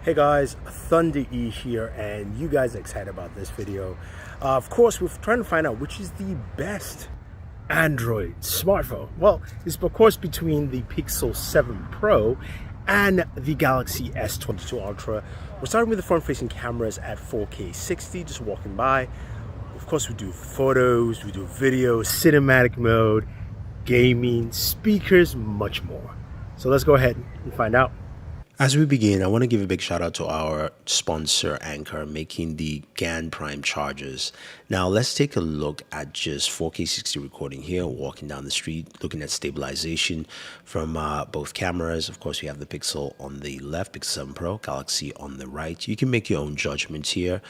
Hey guys, Thunder E here, and you guys are excited about this video. Of course, we're trying to find out which is the best Android smartphone. Well, it's of course between the Pixel 7 Pro and the Galaxy S22 Ultra. We're starting with the front-facing cameras at 4K 60, just walking by. Of course, we do photos, we do video, cinematic mode, gaming, speakers, much more. So let's go ahead and find out. As we begin, I want to give a big shout out to our sponsor, Anchor, making the GAN Prime chargers. Now, let's take a look at just 4K 60 recording here, walking down the street, looking at stabilization from both cameras. Of course, we have the Pixel on the left, Pixel 7 Pro, Galaxy on the right. You can make your own judgments here,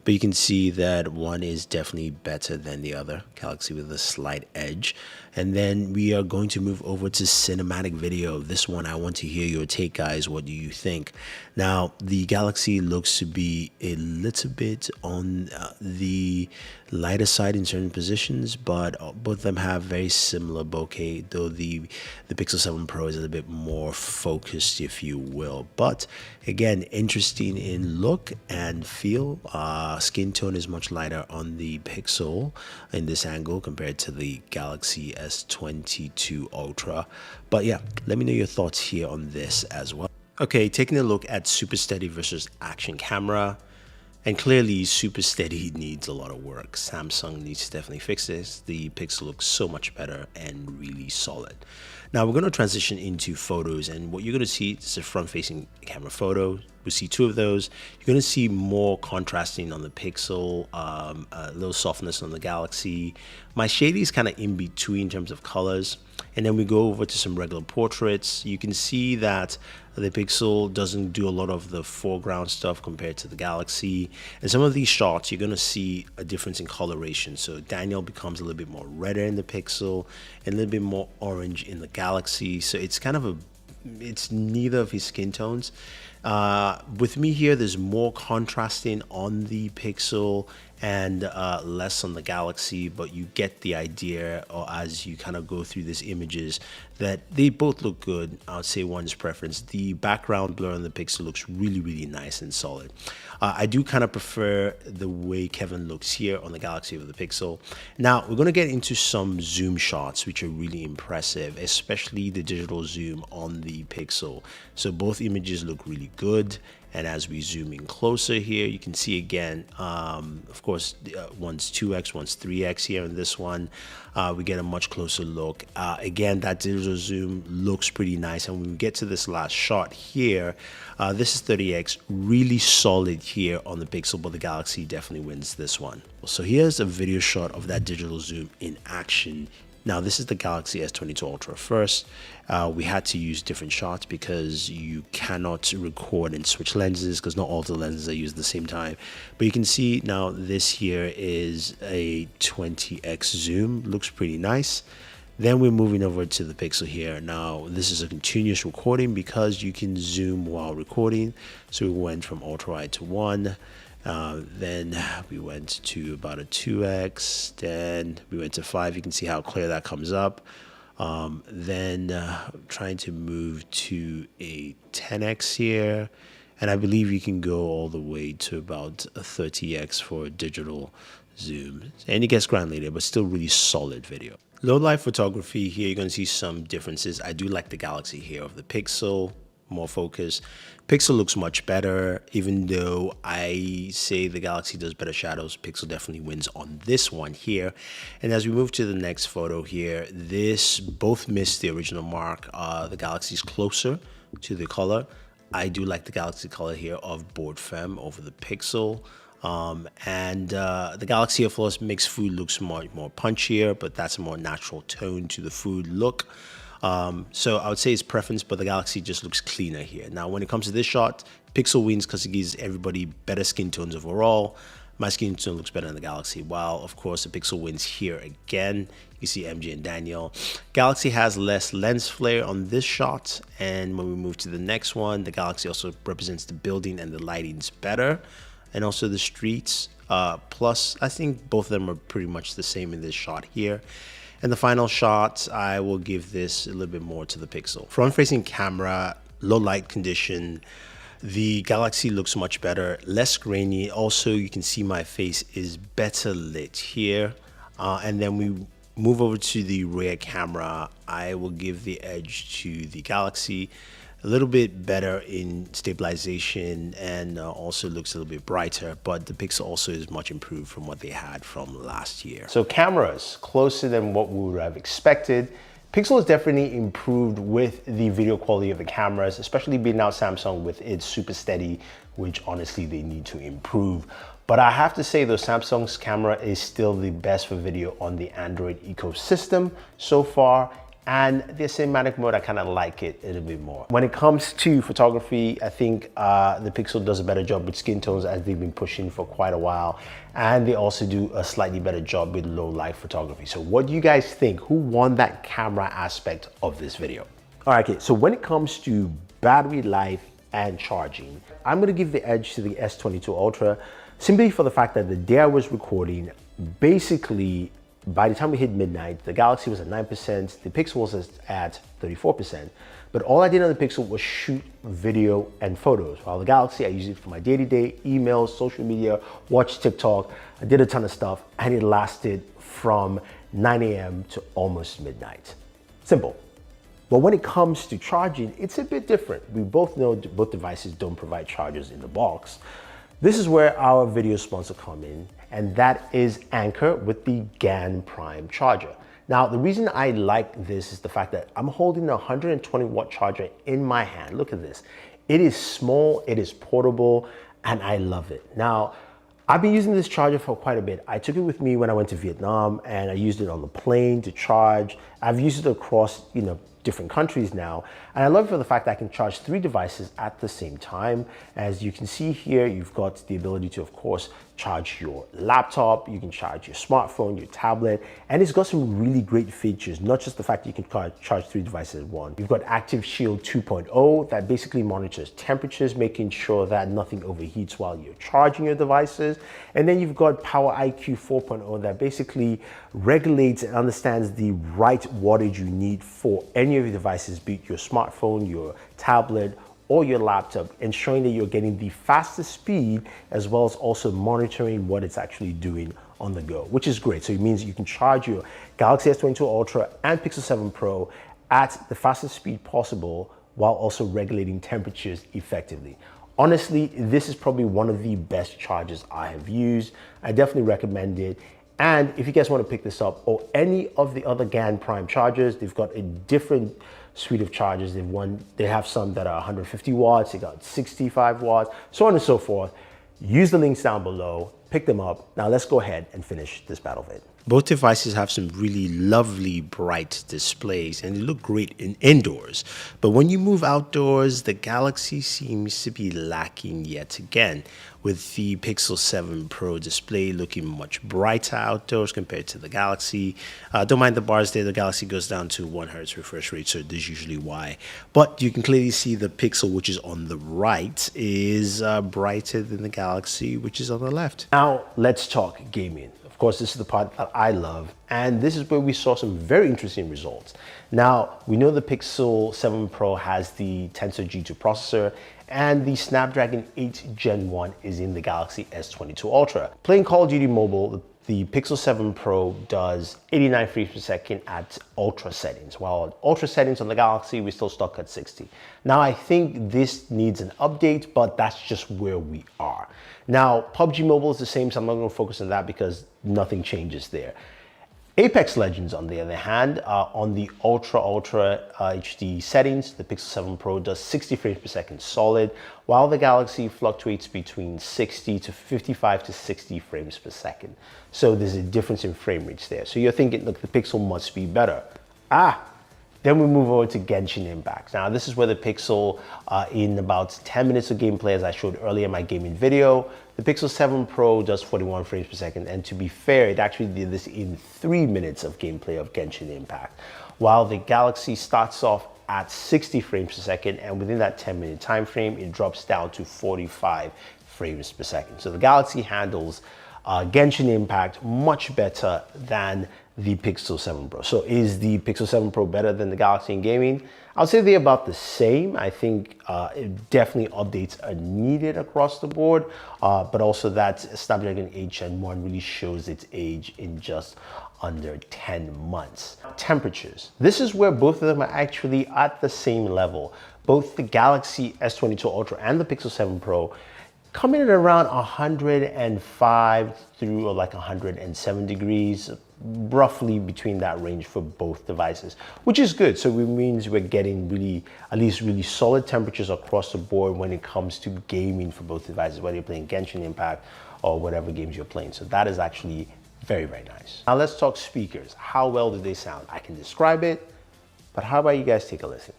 but you can see that one is definitely better than the other, Galaxy with a slight edge. And then we are going to move over to cinematic video. This one, I want to hear your take, guys. What do you think? Now, the Galaxy looks to be a little bit on the lighter side in certain positions, but both of them have very similar bokeh, though the Pixel 7 Pro is a little bit more focused, if you will. But again, interesting in look and feel. Skin tone is much lighter on the Pixel in this angle compared to the Galaxy S22 Ultra. But yeah, let me know your thoughts here on this as well. Okay, taking a look at super steady versus action camera. And clearly, super steady needs a lot of work. Samsung needs to definitely fix this. The Pixel looks so much better and really solid. Now, we're going to transition into photos. And what you're going to see is a front-facing camera photo. We see two of those. You're going to see more contrasting on the Pixel, a little softness on the Galaxy. My shading is kind of in between in terms of colors. And then we go over to some regular portraits. You can see that the Pixel doesn't do a lot of the foreground stuff compared to the Galaxy. And some of these shots, you're going to see a difference in coloration. So Daniel becomes a little bit more redder in the Pixel and a little bit more orange in the Galaxy. So it's kind of it's neither of his skin tones. With me here, there's more contrasting on the Pixel and less on the Galaxy, but you get the idea as you kind of go through these images that they both look good. I would say one's preference. The background blur on the Pixel looks really, really nice and solid. I do kind of prefer the way Kevin looks here on the Galaxy over the Pixel. Now, we're going to get into some zoom shots, which are really impressive, especially the digital zoom on the Pixel. So both images look really good. And as we zoom in closer here, you can see again, of course, one's 2x, one's 3x here in this one. We get a much closer look. Again, that digital zoom looks pretty nice. And when we get to this last shot here, this is 30x, really solid here on the Pixel, but the Galaxy definitely wins this one. So here's a video shot of that digital zoom in action. Now, this is the Galaxy S22 Ultra first. We had to use different shots because you cannot record and switch lenses because not all of the lenses are used at the same time. But you can see now this here is a 20x zoom. Looks pretty nice. Then we're moving over to the Pixel here. Now, this is a continuous recording because you can zoom while recording. So we went from ultra wide to 1. Then we went to about a 2x, then we went to 5. You can see how clear that comes up. Then trying to move to a 10x here, and I believe you can go all the way to about a 30x for a digital zoom. And it gets granulated, but still really solid video. Low light photography here, you're going to see some differences. I do like the Galaxy here of the Pixel. More focus. Pixel looks much better, even though I say the Galaxy does better shadows. Pixel definitely wins on this one here. And as we move to the next photo here, this both missed the original mark. The Galaxy's closer to the color. I do like the Galaxy color here of Board Femme over the Pixel. The Galaxy, of course, makes food looks more punchier, but that's a more natural tone to the food look. So I would say it's preference, but the Galaxy just looks cleaner here. Now, when it comes to this shot, Pixel wins because it gives everybody better skin tones overall. My skin tone looks better than the Galaxy, while, of course, the Pixel wins here again. You see MJ and Daniel. Galaxy has less lens flare on this shot, and when we move to the next one, the Galaxy also represents the building and the lighting's better, and also the streets. Plus, I think both of them are pretty much the same in this shot here. And the final shot, I will give this a little bit more to the Pixel. Front-facing camera, low light condition, The Galaxy looks much better, less grainy. Also, you can see my face is better lit here. And then we move over to the rear camera. I will give the edge to the Galaxy. A little bit better in stabilization, and also looks a little bit brighter, but the Pixel also is much improved from what they had from last year. So cameras, closer than what we would have expected. Pixel has definitely improved with the video quality of the cameras, especially being out Samsung with its super steady, which honestly they need to improve. But I have to say though, Samsung's camera is still the best for video on the Android ecosystem so far. And the cinematic mode, I kind of like it a little bit more. When it comes to photography, I think the Pixel does a better job with skin tones, as they've been pushing for quite a while. And they also do a slightly better job with low light photography. So what do you guys think? Who won that camera aspect of this video? All right, okay, so when it comes to battery life and charging, I'm gonna give the edge to the S22 Ultra, simply for the fact that the day I was recording, basically, by the time we hit midnight, the Galaxy was at 9%, the Pixel was at 34%. But all I did on the Pixel was shoot video and photos. While the Galaxy, I use it for my day-to-day emails, social media, watch TikTok. I did a ton of stuff, and it lasted from 9 a.m. to almost midnight. Simple. But when it comes to charging, it's a bit different. We both know both devices don't provide chargers in the box. This is where our video sponsor come in, and that is Anker with the GaN Prime charger. Now, the reason I like this is the fact that I'm holding a 120 watt charger in my hand. Look at this. It is small, it is portable, and I love it. Now, I've been using this charger for quite a bit. I took it with me when I went to Vietnam, and I used it on the plane to charge. I've used it across, different countries now. And I love it for the fact that I can charge 3 devices at the same time. As you can see here, you've got the ability to, of course, charge your laptop, you can charge your smartphone, your tablet, and it's got some really great features, not just the fact that you can charge 3 devices at once. You've got Active Shield 2.0 that basically monitors temperatures, making sure that nothing overheats while you're charging your devices. And then you've got Power IQ 4.0 that basically regulates and understands the right wattage you need for any of your devices, be it your smartphone, your tablet, or your laptop, ensuring that you're getting the fastest speed, as well as also monitoring what it's actually doing on the go, which is great. So it means you can charge your Galaxy S22 Ultra and Pixel 7 Pro at the fastest speed possible while also regulating temperatures effectively. Honestly, this is probably one of the best chargers I have used. I definitely recommend it. And if you guys want to pick this up or any of the other GaN Prime chargers, they've got a different suite of chargers. They have some that are 150 watts, they got 65 watts, so on and so forth. Use the links down below, pick them up. Now let's go ahead and finish this battle vid. Both devices have some really lovely bright displays and they look great indoors. But when you move outdoors, the Galaxy seems to be lacking yet again, with the Pixel 7 Pro display looking much brighter outdoors compared to the Galaxy. Don't mind the bars there, the Galaxy goes down to 1 Hz refresh rate, so this is usually why. But you can clearly see the Pixel, which is on the right, is brighter than the Galaxy, which is on the left. Now, let's talk gaming. Of course, this is the part that I love, and this is where we saw some very interesting results. Now, we know the Pixel 7 Pro has the Tensor G2 processor, and the Snapdragon 8 Gen 1 is in the Galaxy S22 Ultra. Playing Call of Duty Mobile, the Pixel 7 Pro does 89 frames per second at ultra settings, while at ultra settings on the Galaxy, we're still stuck at 60. Now, I think this needs an update, but that's just where we are. Now, PUBG Mobile is the same, so I'm not going to focus on that because nothing changes there. Apex Legends, on the other hand, on the Ultra HD settings, the Pixel 7 Pro does 60 frames per second solid, while the Galaxy fluctuates between 60 to 55 to 60 frames per second. So there's a difference in frame rates there. So you're thinking, look, the Pixel must be better. Then we move over to Genshin Impact. Now, this is where the Pixel, in about 10 minutes of gameplay, as I showed earlier in my gaming video, the Pixel 7 Pro does 41 frames per second. And to be fair, it actually did this in 3 minutes of gameplay of Genshin Impact. While the Galaxy starts off at 60 frames per second, and within that 10-minute time frame, it drops down to 45 frames per second. So the Galaxy handles Genshin Impact much better than the Pixel 7 Pro. So is the Pixel 7 Pro better than the Galaxy in gaming? I'll say they're about the same. I think definitely updates are needed across the board, but also that Snapdragon 8 Gen 1 really shows its age in just under 10 months. Temperatures. This is where both of them are actually at the same level. Both the Galaxy S22 Ultra and the Pixel 7 Pro come in at around 105 through like 107 degrees, roughly between that range for both devices, which is good. So it means we're getting at least really solid temperatures across the board when it comes to gaming for both devices, whether you're playing Genshin Impact or whatever games you're playing. So that is actually very, very nice. Now let's talk speakers. How well do they sound? I can describe it, but how about you guys take a listen?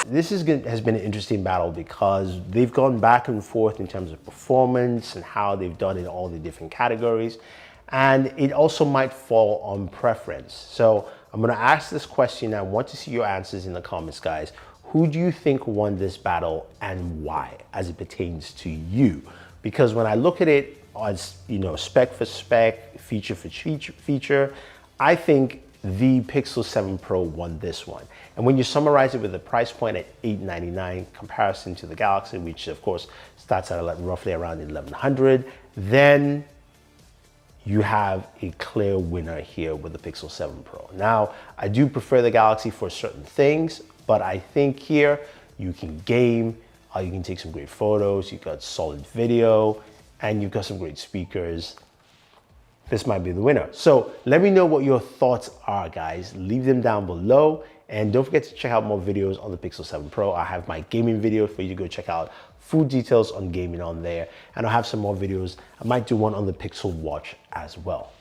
This has been an interesting battle because they've gone back and forth in terms of performance and how they've done in all the different categories. And it also might fall on preference. So I'm gonna ask this question. I want to see your answers in the comments, guys. Who do you think won this battle and why, as it pertains to you? Because when I look at it as, you know, spec for spec, feature for feature, I think the Pixel 7 Pro won this one. And when you summarize it with the price point at $899 comparison to the Galaxy, which of course starts at roughly around $1,100, then you have a clear winner here with the Pixel 7 Pro. Now, I do prefer the Galaxy for certain things, but I think here you can game, you can take some great photos, you've got solid video, and you've got some great speakers. This might be the winner. So let me know what your thoughts are, guys. Leave them down below. And don't forget to check out more videos on the Pixel 7 Pro. I have my gaming video for you to go check out. Full details on gaming on there. And I'll have some more videos. I might do one on the Pixel Watch as well.